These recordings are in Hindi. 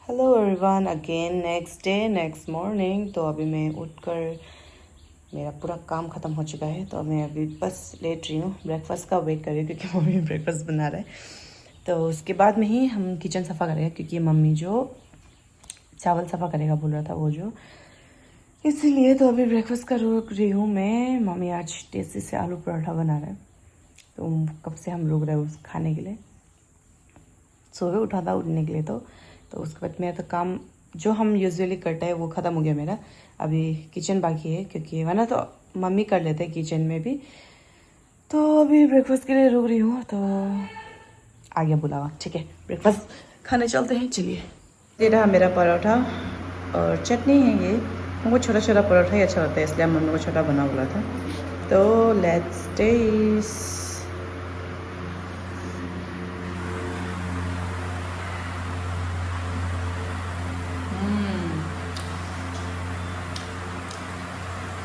Hello everyone, again next day next morning. तो अभी मैं उठकर मेरा पूरा काम ख़त्म हो चुका है। तो मैं अभी बस लेट रही हूँ, ब्रेकफास्ट का वेट कर रही हूँ क्योंकि मम्मी ब्रेकफास्ट बना रहा है। तो उसके बाद में ही हम किचन सफ़ा करेंगे क्योंकि मम्मी जो चावल सफ़ा करेगा बोल रहा था वो जो, इसीलिए। तो अभी ब्रेकफास्ट कर रही हूँ मैं। मम्मी आज टेस्टी से आलू पराठा बना रहा है, तो कब से हम रुक रहे हैं उस खाने के लिए। सुबह उठा था उठने के लिए। तो उसके बाद मेरा तो काम जो हम यूजुअली करते हैं वो ख़त्म हो गया मेरा। अभी किचन बाकी है क्योंकि वरना तो मम्मी कर लेते हैं किचन में भी। तो अभी ब्रेकफास्ट के लिए रुक रही हूँ, तो आ गया बुलावा। ठीक है, ब्रेकफास्ट खाने चलते हैं, चलिए। ये रहा मेरा परोठा और चटनी है। ये हमको छोटा छोटा परोठा ही अच्छा लगता है, इसलिए मम्मी को छोटा बना बोला था। तो लेट्स टेस्ट।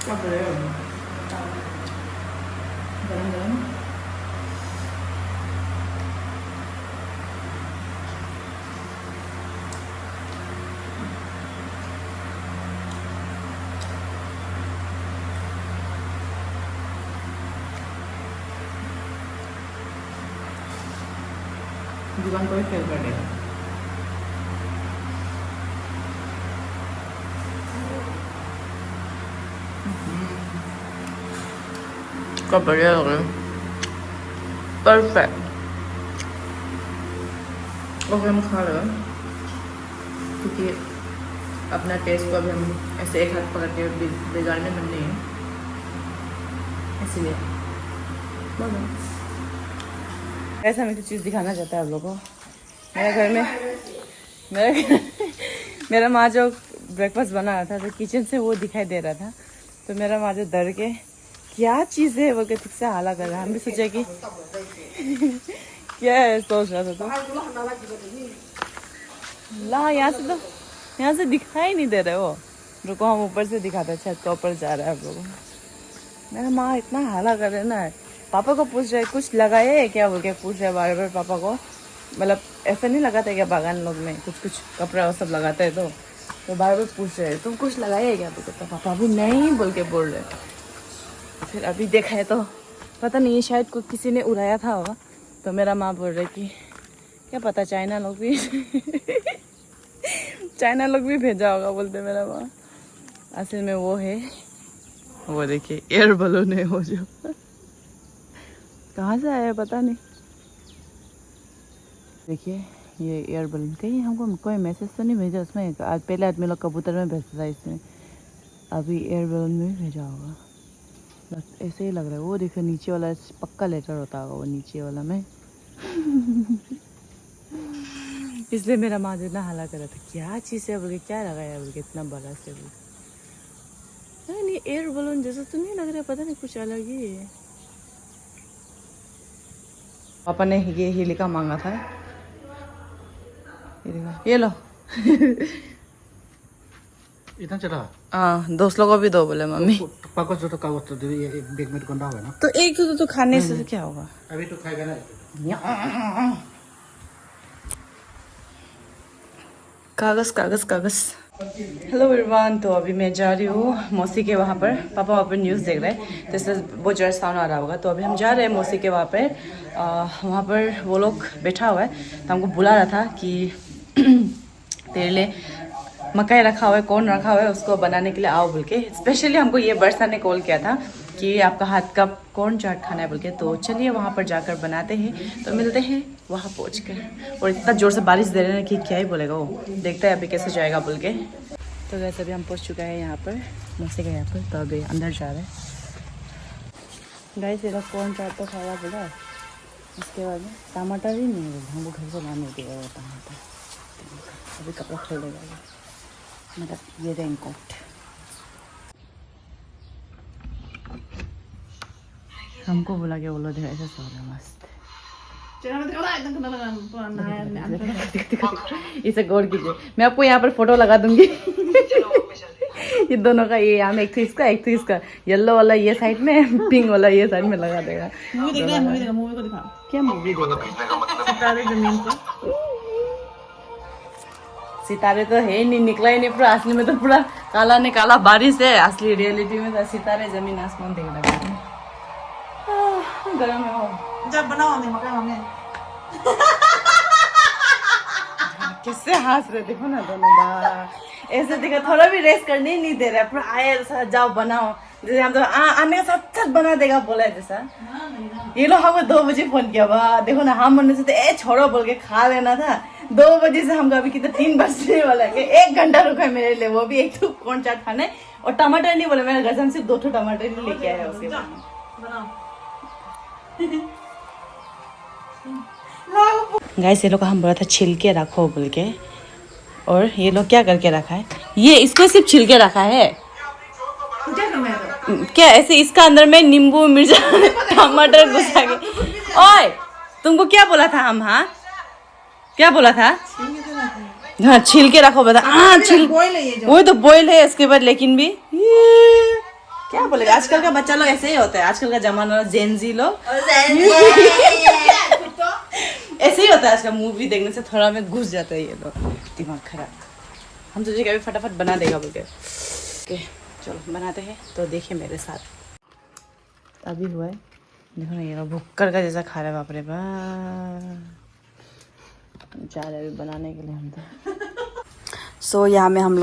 गरम गरम जीवन को भी फेल कर देगा। कब बढ़िया लग रहा है, परफेक्ट। और हम खा रहे हैं क्योंकि अपना टेस्ट को अभी हम ऐसे एक हाथ पकड़ के बिगाड़ने में नहीं है, इसीलिए। ऐसा हमें तो चीज़ दिखाना चाहता है आप लोगों को। मेरे घर में मेरा माँ जो ब्रेकफास्ट बना रहा था तो किचन से वो दिखाई दे रहा था। तो मेरा माँ जो डर के क्या चीज़ है वो ठीक से हाला कर रहा है। हम भी सोचा कि क्या है, सोच रहा था। तो ला यहाँ से दिखाई नहीं दे रहे वो। रुको हम ऊपर से दिखाते हैं, छत के ऊपर जा रहा है आप लोगों को। मेरा माँ इतना हाला कर रहे ना, पापा को पूछ रहे कुछ लगाए है क्या बोल के पूछ रहे बार बार पापा को। मतलब ऐसा नहीं लगाते क्या बागान लोग में कुछ कुछ कपड़ा और सब लगाते हैं। तो बार बार पूछ रहे तुम कुछ लगाए है क्या बोल के। तो पापा भी नहीं बोल के बोल रहे। फिर अभी देखा है तो पता नहीं, शायद कोई किसी ने उड़ाया था होगा। तो मेरा माँ बोल रही कि क्या पता चाइना लोग भी चाइना लोग भी भेजा होगा बोलते मेरा माँ। असल में वो है, वो देखिए एयर बलून है वो जो कहाँ से आया है पता नहीं। देखिए ये एयर बलून, कहीं हमको कोई मैसेज तो नहीं भेजा उसमें। आज पहले आदमी लोग कबूतर में भेजता था इसमें, अभी एयर बलून में भी भेजा होगा, बस ऐसे ही लग रहा है। वो देखो नीचे वाला पक्का लेटर होता होगा वो नीचे वाला में इसलिए मेरा माँ जितना हाला कर रहा था क्या चीज़ है बोल के, क्या लगाया बोल के इतना बड़ा से बोल। नहीं एयर बलून जैसा तो नहीं लग रहा है, पता नहीं कुछ अलग ही है। पापा ने ये हीलिका मांगा था, ये लो इतना चला। हाँ, दोस्त लोगों को भी दो बोले मम्मी। कागज तो कागज तो दे, एक बैग में गंदा होगा ना। तो एक तो खाने से क्या होगा। अभी तो खाएगा ना। कागज कागज कागज। हेलो एवरीवन, तो अभी मैं जा रही हूँ मौसी के वहाँ पर। पापा वहाँ पर न्यूज़ देख रहे हैं तो इसलिए बहुत ज़्यादा साउंड आ रहा होगा। तो अभी हम जा रहे हैं मौसी के वहाँ पर। वहाँ पर वो लोग बैठा हुआ है तो हमको बुला रहा था कि तेरे लिए मकई रखा हुआ है, कौन रखा हुआ है, उसको बनाने के लिए आओ बोल के। स्पेशली हमको ये वर्षा ने कॉल किया था कि आपका हाथ का कौन चाट खाना है बोल के। तो चलिए वहाँ पर जाकर बनाते हैं। तो मिलते हैं वहाँ पहुँच कर। और इतना ज़ोर से बारिश दे रहे हैं कि क्या ही बोलेगा वो, देखते हैं अभी कैसे जाएगा बोल के। तो वैसे अभी हम पहुँच चुका है यहाँ पर मौसी के यहाँ पर। तो अभी अंदर जा रहे हैं। गाइस ये कौन चाट तो खाया बोला, उसके बाद में टमाटर ही नहीं बोला, हमको घर से लाने दिया वो टमाटर। अभी कपड़ा खोलेगा मतलब ये रेनकोट। हमको बोला कि बोलो ढेर ऐसा सो रहा मस्त। इसे गौर कीजिए, मैं आपको यहाँ पर फोटो लगा दूंगी ये दोनों का, ये यहाँ में एक तो इसका एक तो इसका, येलो वाला ये साइड में, पिंक वाला ये साइड में लगा देगा। मूवी को दिखा। क्या मूवी देगा? सितारे जमीन पर। सितारे तो है ही नहीं, निकला ही नहीं पूरा। असली में तो पूरा काला ने काला बारिश है, असली रियलिटी में तो सितारे जमीन आसमान देख रहा है। गरम है वो। जब बनाओ नहीं मगर हमें किससे हंस रहे देखो ना दोनों बार ऐसे देखो, थोड़ा भी रेस्ट करने ही नहीं दे रहा है, पूरा आए जैसा जाओ बनाओ, जैसे हम तो आने का साथ साथ बना देगा बोला है जैसा। ये लोग हमको 2 बजे फोन किया, वाह देखो ना, हम मन से तो छोड़ो बोल के खा लेना था। 2 बजे से हमको अभी कितना 3 बजने वाला है, 1 घंटा रुका है मेरे लिए, वो भी एक तो कौन चाट खाना है और टमाटर नहीं बोले, मेरा गजन सिर्फ 2 टमाटर ही लेके आया उसके बाद। गाइस ये लोग को हम बोला था छिल के रखो बोल के, और ये लोग क्या करके रखा है, ये इसको सिर्फ छिल के रखा है क्या ऐसे, इसका अंदर में नींबू मिर्चा टमाटर घुसा के। ओए तुमको क्या बोला था हम, हाँ क्या बोला था, हाँ छिल के रखो बता, हाँ छिल वही तो बॉयल है इसके बाद, लेकिन भी ये क्या बोलेगा, आजकल का बच्चा लोग ऐसे ही होता है, आजकल का जमाना जेनजी लोग ऐसे ही होता है। आजकल मूवी देखने से थोड़ा में घुस जाता है ये लोग, दिमाग खराब। हम सोचे कभी फटाफट बना देगा बोल के। ओके चलो बनाते हैं, तो देखिए मेरे साथ। अभी हुआ है देखो ना, ये लोग भुक्कर का जैसा खा रहे हैं, बाप रे बाप। जा रहे अभी बनाने के लिए हम तो। सो यहाँ में हम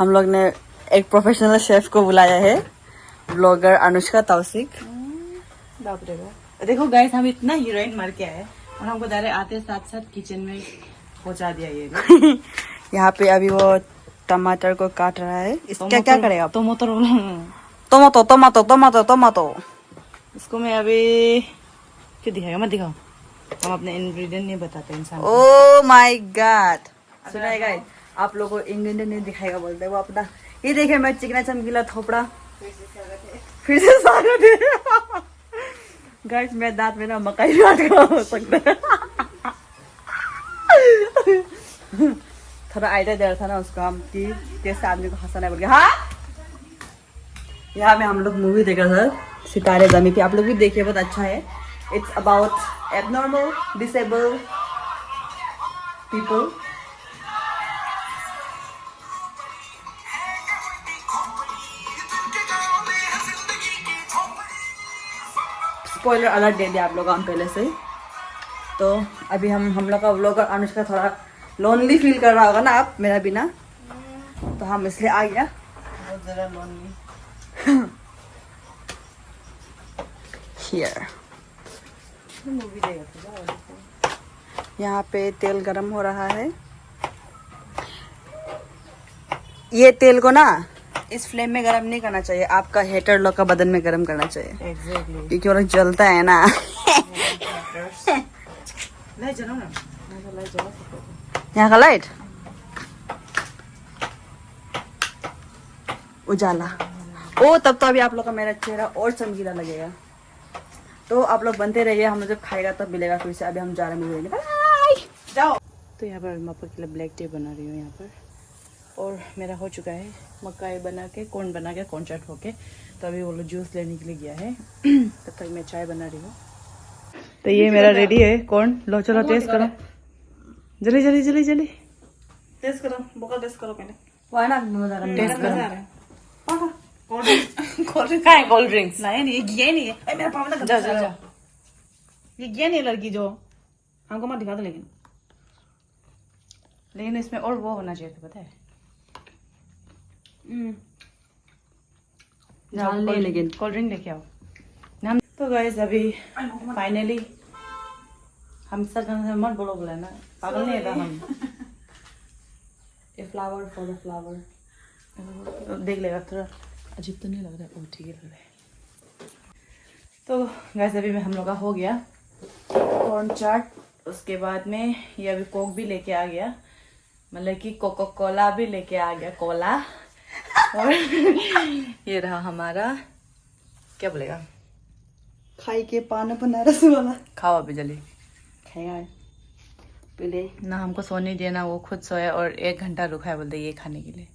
लोग ने एक प्रोफेशनल शेफ को बुलाया है, ब्लॉगर अनुष्का तौसिक। बाप रे बाप, देखो गाइस हम इतना हीरोइन मार के आए और हमको डायरेक्ट आते साथ साथ किचन में पहुंचा दिया ये। यहाँ पे अभी वो टमाटर को काट रहा है, इसका क्या करेगा, टमाटो। इसको मैं अभी क्यों दिखाएगा, मत दिखाओ, हम अपने इंग्रेडिएंट नहीं बताते इंसान। ओह माय गॉड, सुनाए गाइस, आप लोगों को इंग्रेडिएंट नहीं दिखाएगा बोलते वो अपना। ये देखिए मैं चिकना चमकीला थोपड़ा फिर से स्वागत है गाइस। मेरे दांत में ना मकई दांत का हो सकता है थोड़ा आइडिया दे रहा था ना उसको हम कि कैसे आदमी को हंसाना है बोल के। हाँ यहाँ में हम लोग मूवी देख रहा था सितारे जमी पे, आप लोग भी देखिए, बहुत अच्छा है। It's about abnormal disable people. Spoiler alert दे दिया आप लोग हम पहले से ही। तो अभी हम लोग का व्लॉगर अनुष्का थोड़ा लोनली फील कर रहा होगा ना आप मेरा बिना, तो हम इसलिए आ गया बहुत ज़्यादा लोनली। हियर मूवी देगा, यहाँ पे तेल गरम हो रहा है। ये तेल को ना इस फ्लेम में गरम नहीं करना चाहिए, आपका हेटर लोग का बदन में गरम करना चाहिए। एग्जैक्टली क्योंकि वो लोग जलता है ना। यहाँ का लाइट उजाला, ओ तब तो अभी आप लोग का मेरा चेहरा और चमकीला लगेगा। तो आप लोग बनते रहिए, हम लोग जब खाएगा तब मिलेगा फिर से। अभी हम जा रहे हैं मूवी जाओ। तो यहाँ पर मैं के लिए ब्लैक टी बना रही हूँ यहाँ पर, और मेरा हो चुका है मकाई बना के कॉर्न चाट होके। तो अभी वो लोग जूस लेने के लिए गया है तब तक मैं चाय बना रही हूँ। तो ये मेरा रेडी है कॉर्न, लो चलो टेस्ट करो, जल्दी जल्दी जल्दी जल्दी टेस्ट करो, बोका टेस्ट करो पहले। वह ना मजा करने टेस्ट करो। कहाँ है कोल्ड ड्रिंक्स? नहीं नहीं, ये नहीं है मेरा पापा ना। जा जा जा, ये नहीं है लड़की जो हमको मत दिखा दो। लेकिन इसमें और वो होना चाहिए था, पता है लेकिन कोल्ड ड्रिंक लेके आओ हम। तो गाइस अभी फाइनली हम सर मत बोलो बोला ना, पागल नहीं है हम। A flower for the flower, देख लेगा थोड़ा अजीब तो नहीं लग रहा है, ओ ठीक है लग रहा है। तो गाइस अभी में हम लोग का हो गया कॉर्न चाट, उसके बाद में ये अभी कोक भी लेके आ गया, मतलब कि कोको कोला भी लेके आ गया, कोला। और ये रहा हमारा क्या बोलेगा, खाई के पान बनारस वाला। खाओ अभी जल्दी। खाया पहले ना हमको सोने दिया ना वो खुद सोया, और 1 घंटा रुका है बोलते ये खाने के लिए।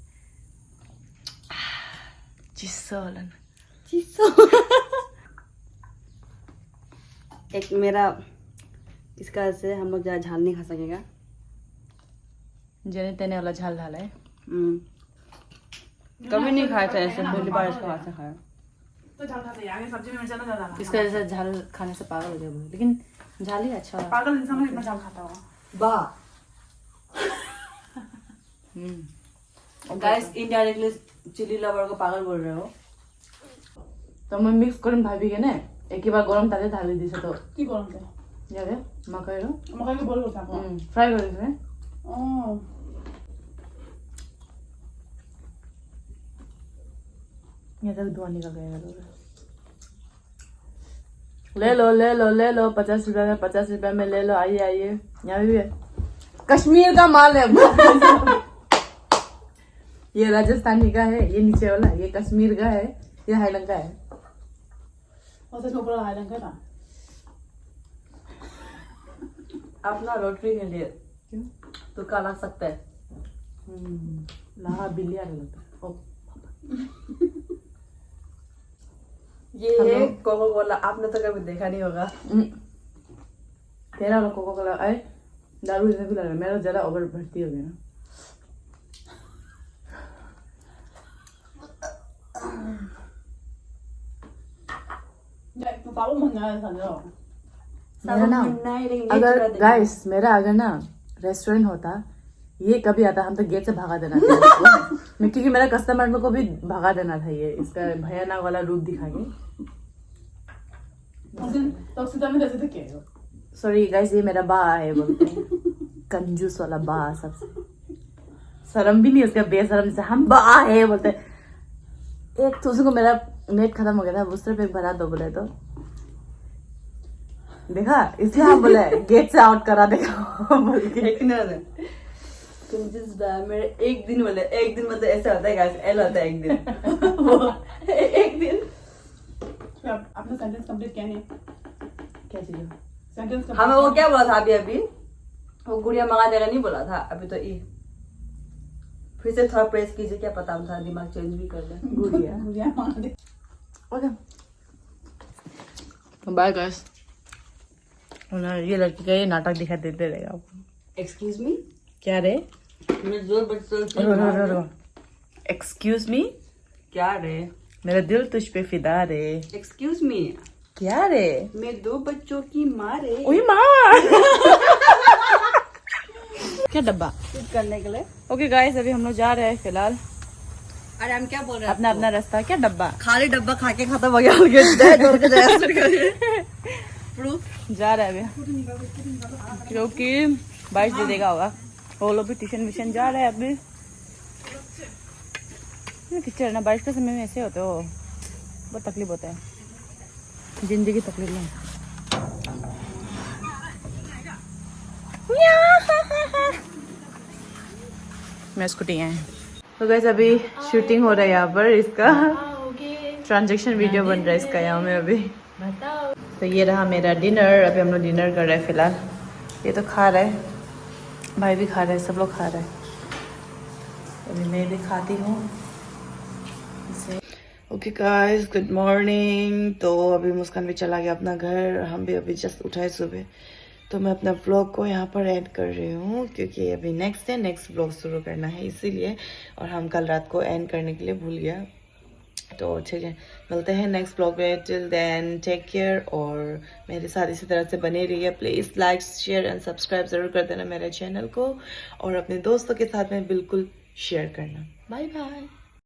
एक मेरा इसका से हम लोग ज़्यादा झाल नहीं खा सकेगा, जेने तेने वाला झाल डाला है। कभी नहीं खाया था ऐसे, पहली बार इसको हाथ से खाया। तो झाल खाते हैं, आगे सब्जी में मिर्चा ना ज्यादा डालना। इसका जैसा झाल खाने से पागल हो गया वो, लेकिन झाल ही अच्छा है। पागल इंसान इतना झाल खाता होगा। वाह गाइस, इनडायरेक्टली चिली लवर को पागल बोल रहे हो। तो मैं मिक्स करूँ भाभी के ना, एक ही बार गरम ताले ढाली दी से तो কি গরম তে যাবে মাখাই रो আমাকে বলবো তারপর फ्राई कर इसमें। ও ये तक धुआं निकल गया ले लो 50 रुपए में, 50 रुपए में ले लो, आइए आइए। यहाँ भी है, कश्मीर का माल है। ये राजस्थानी का है, ये नीचे वाला, ये कश्मीर का है, ये हाईलैंड का है। और इसमें पूरा हाईलैंड का अपना रोटरी के लिए क्यों? तो का लग सकता है। लहा बिल्ली आने लगता है। ओ, ये है कोको कोला, आपने तो कभी देखा नहीं होगा। तेरा वाला कोको कोला आए दारू जैसे भी लग रहा है, मेरा ज्यादा ओवर भर्ती हो गया ना। तो पापा मन जाए समझो मेरा ना अगर गाइस मेरा अगर ना रेस्टोरेंट होता, ये कभी आता हम तो गेट से भगा देना था इसको। मैं क्योंकि मेरा कस्टमर को भी भगा देना था, ये इसका भयानक वाला रूप दिखा के। उस दिन टॉक्सिटा में जैसे थे क्या सॉरी गाइस, ये मेरा बा है बोलते हैं, कंजूस वाला बा, सबसे शर्म भी नहीं उसका, बेशरम से हम बा है बोलते हैं। एक तो उसको मेरा नेट खत्म हो गया था, दूसरे पे भरा दो बोले तो देखा, इसलिए हम बोले गेट से आउट करा देखा बोल के। एक ना कंजूस बा मेरे एक दिन बोले, एक दिन मतलब ऐसा होता है गाइस, एल होता है एक दिन। एक दिन आपने सेंटेंस कंप्लीट किया नहीं? क्या चीज है? सेंटेंस हमें वो क्या बोला था अभी वो गुड़िया मंगा देगा नहीं बोला था अभी, तो ये फिर से थोड़ा प्रेस कीजिए, क्या पता हम थोड़ा दिमाग चेंज भी कर ले। गुड़िया कंप्लीट ओके बाय गाइस। ये लड़की का ये नाटक दिखा देते रहेगा आपको। एक्सक्यूज मी, क्या रे? मैं जोर बच्चों एक्सक्यूज मी, क्या रे? मेरा दिल तुझ पे फिदा रे। एक्सक्यूज मी, क्या रे? मैं 2 बच्चों की माँ रे। ओए माँ। क्या डब्बा कुछ करने के लिए। ओके गाइस, अभी हम लोग जा रहे हैं फिलहाल अरे हम क्या बोल रहे हैं? अपना अपना रास्ता। क्या डब्बा? खाली डब्बा खा के खत्म हो गया। प्रूफ जा रहे हैं अभी, क्योंकि 22 दे देगा होगा। वो लोग भी ट्यूशन विशन जा रहे हैं अभी। टीचर ना बारिश के समय में ऐसे होते हो, बहुत तकलीफ होता है, जिंदगी तकलीफ में। मैं स्कूटी है तो गैस अभी शूटिंग हो रहा है यहाँ पर, इसका ट्रांजैक्शन वीडियो बन रहा है इसका यहाँ में अभी। तो ये रहा मेरा डिनर, अभी हम लोग डिनर कर रहे हैं फिलहाल। ये तो खा रहा है, भाई भी खा रहा है, सब लोग खा रहे हैं, अभी मैं भी खाती हूँ। Okay guys, good morning. तो अभी मुस्कान भी चला गया अपना घर, हम भी अभी जस्ट उठाए सुबह। तो मैं अपना व्लॉग को यहाँ पर ऐड कर रही हूँ क्योंकि अभी नेक्स्ट व्लॉग शुरू करना है इसीलिए, और हम कल रात को एंड करने के लिए भूल गया। तो ठीक है, मिलते हैं नेक्स्ट व्लॉग में। टिल देन टेक केयर, और मेरे साथ इसी तरह से बने रहिए। Please like share and subscribe ज़रूर कर देना मेरे चैनल को, और अपने दोस्तों के साथ में बिल्कुल शेयर करना। Bye bye.